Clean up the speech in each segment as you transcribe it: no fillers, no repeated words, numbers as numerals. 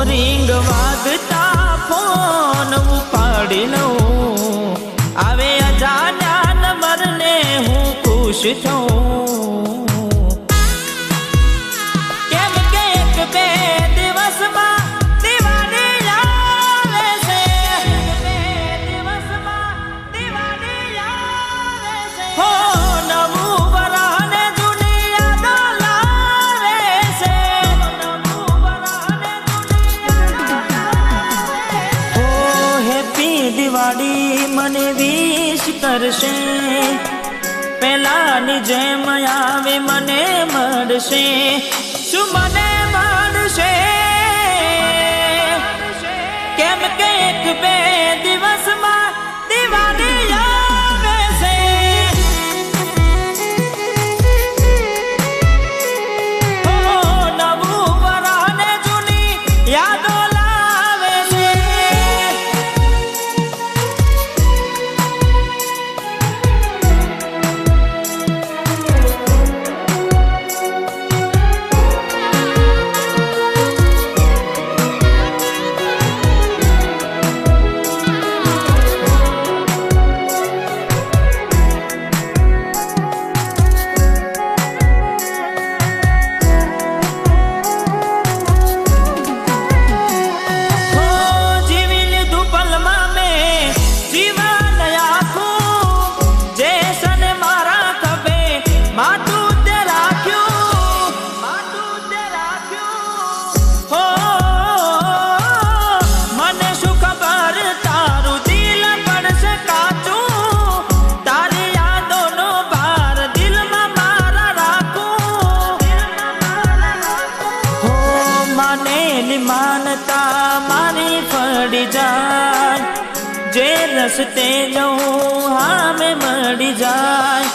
Ring वागता phone उपाड़ी लूं, आवे अजाण्या नंबर ने हूँ खुश थऊं। केम के एक बे दिवस में दिवाળી આવે છે, બે દિવસ માં દિવાળી આવે છે। હો નવું વરહ ને જૂની યાદો લાવે છે, નવું વરહ ને જૂની યાદો લાવે છે। હો હેપી દિવાળી મને વિશ કરશે, પેલાની જેમ આવે મને મળશે, શું મને મળશે? કેમ કે એક બે દિવસમાં દિવાળી આવે છે। હો નવું વરહ ને જૂની યાદો લાવે છે। માનતા મારી ફળી જાય, જે રસ્તે જઉં હામે મળી જાય,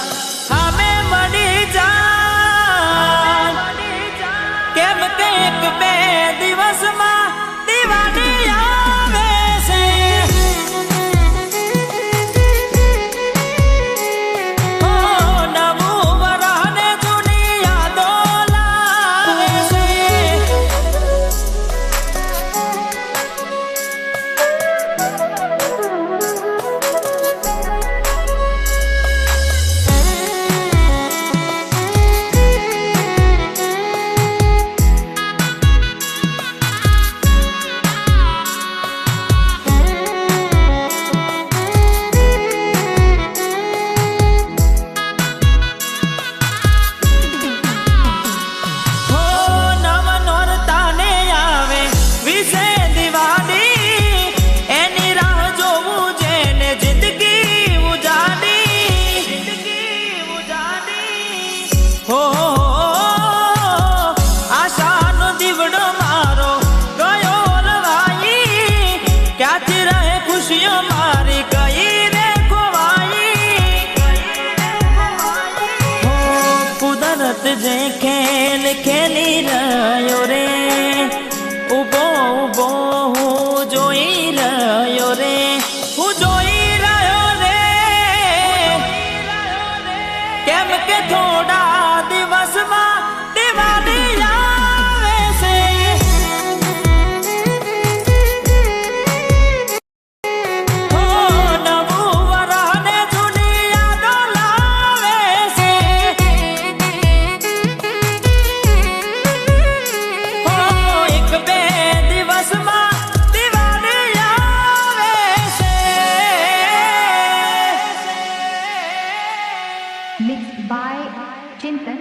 હામે મળી જાય। કેમ કે એક બે દિવસમાં દિવાળી આવે છે। હો નવું વરહ ને જૂની યાદો લાવે છે। આશાનો દીવડો મારો ગયો રવાઈ, ક્યાંથી રહે ખુશીઓ મારી ગઈ રે ખોવાઈ। હો કુદરત જે ખેલ ખેલી રહ્યો રે, ઉભો ઉભો હું જોઈ રહ્યો રે, હું જોઈ રહ્યો રે। કેમ કે થોડા દિવસમાં દિવાળી આવે છે। હો નવું વરહ ને જૂની યાદો લાવે છે। હો એક બે દિવસમાં દિવાળી આવે છે। Mixed by Chintan.